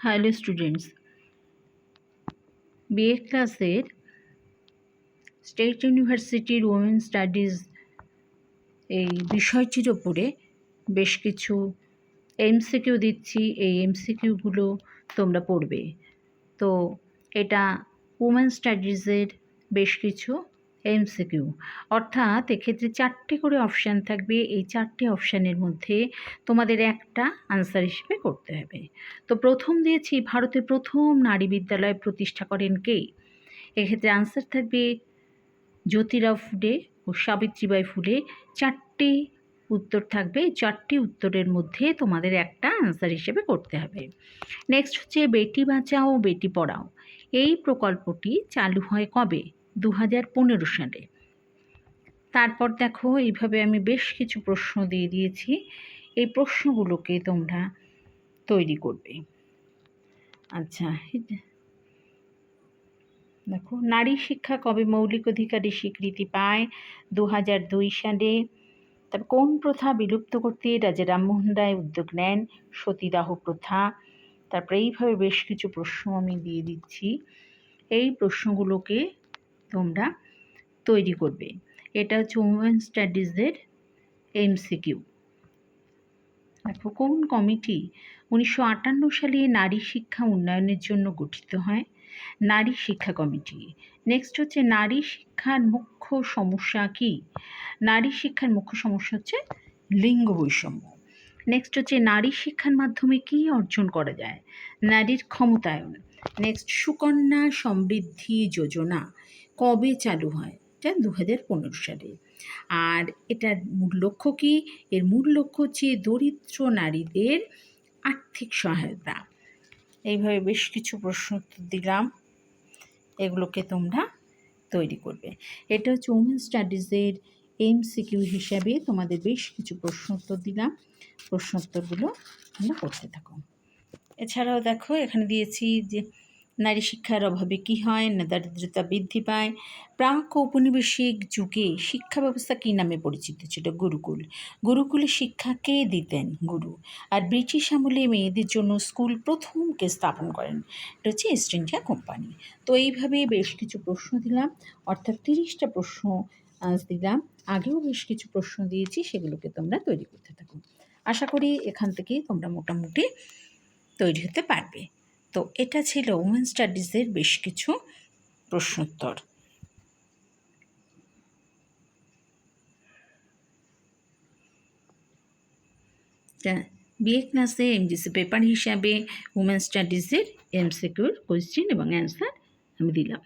Hello students, BA ক্লাসের state ইউনিভার্সিটির women studies এই বিষয়টির ওপরে বেশ কিছু এমসিকিউ দিচ্ছি। এই এমসিকিউগুলো তোমরা পড়বে। তো এটা ওমেন স্টাডিজের বেশ কিছু এমসিকিউ, অর্থাৎ এক্ষেত্রে 4টে করে অপশান থাকবে। এই 4টে অপশানের মধ্যে তোমাদের একটা আনসার হিসেবে করতে হবে। তো প্রথম দিয়েছি, ভারতের প্রথম নারী বিদ্যালয় প্রতিষ্ঠা করেন কে? এক্ষেত্রে আনসার থাকবে জ্যোতিরাও ফুলে ও সাবিত্রীবাই ফুলে। 4টে উত্তর থাকবে। 4টে উত্তরের মধ্যে তোমাদের একটা আনসার হিসেবে করতে হবে। নেক্সট হচ্ছে বেটি বাঁচাও বেটি পড়াও। এই প্রকল্পটি চালু হয় কবে? 2015 সালে। তারপর দেখো, এইভাবে আমি বেশ কিছু প্রশ্ন দিয়ে দিয়েছি। এই প্রশ্নগুলোকে তোমরা তৈরি করবে। আচ্ছা, দেখো, নারী শিক্ষা কবে মৌলিক অধিকারের স্বীকৃতি পায়? 2002 সালে। তারপর কোন প্রথা বিলুপ্ত করতে রাজা রামমোহন রায় উদ্যোগ নেন? সতীদাহ প্রথা। তারপরে এইভাবে বেশ কিছু প্রশ্ন আমি দিয়ে দিচ্ছি। এই প্রশ্নগুলোকে তোমরা তৈরি করবে। এটা হচ্ছে ওমেন স্টাডিজের এমসিকিউ। দেখো, কোন কমিটি 1958 সালে নারী শিক্ষা উন্নয়নের জন্য গঠিত হয়? নারী শিক্ষা কমিটি। নেক্সট হচ্ছে নারী শিক্ষার মুখ্য সমস্যা কি? নারী শিক্ষার মুখ্য সমস্যা হচ্ছে লিঙ্গ বৈষম্য। নেক্সট হচ্ছে নারী শিক্ষার মাধ্যমে কি অর্জন করা যায়? নারীর ক্ষমতায়ন। নেক্সট, সুকন্যা সমৃদ্ধি যোজনা কবে চালু হয়? এটা 2015 সালে। আর এটার মূল লক্ষ্য কি? এর মূল লক্ষ্য হচ্ছে দরিদ্র নারীদের আর্থিক সহায়তা। এইভাবে বেশ কিছু প্রশ্ন দিলাম, এগুলোকে তোমরা তৈরি করবে। এটা হচ্ছে ওমেন স্টাডিজের এমসিকিউ হিসাবে তোমাদের বেশ কিছু প্রশ্ন উত্তর দিলাম। প্রশ্ন উত্তরগুলো তোমরা করতে থাকো। এছাড়াও দেখো, এখানে দিয়েছি যে নারী শিক্ষার অভাবে কী হয়? না, দারিদ্রতা বৃদ্ধি পায়। প্রাক ঔপনিবেশিক যুগে শিক্ষা ব্যবস্থা কী নামে পরিচিত ছিল? গুরুকুল। গুরুকুলে শিক্ষা কে দিতেন? গুরু। আর ব্রিটিশ আমলে মেয়েদের জন্য স্কুল প্রথম কে স্থাপন করেন? এটা হচ্ছে ইস্ট ইন্ডিয়া কোম্পানি। তো এইভাবে বেশ কিছু প্রশ্ন দিলাম, অর্থাৎ 30টা প্রশ্ন দিলাম। আগেও বেশ কিছু প্রশ্ন দিয়েছি, সেগুলোকে তোমরা তৈরি করতে থাকো। আশা করি এখান থেকেই তোমরা মোটামুটি তৈরি হতে পারবে। তো এটা ছিল ওমেন স্টাডিজের বেশ কিছু প্রশ্নোত্তর। বিএ ক্লাসে এমজিসি পেপার হিসাবে ওমেন স্টাডিজের এমসিকিউর কোয়েশ্চেন এবং অ্যান্সার আমি দিলাম।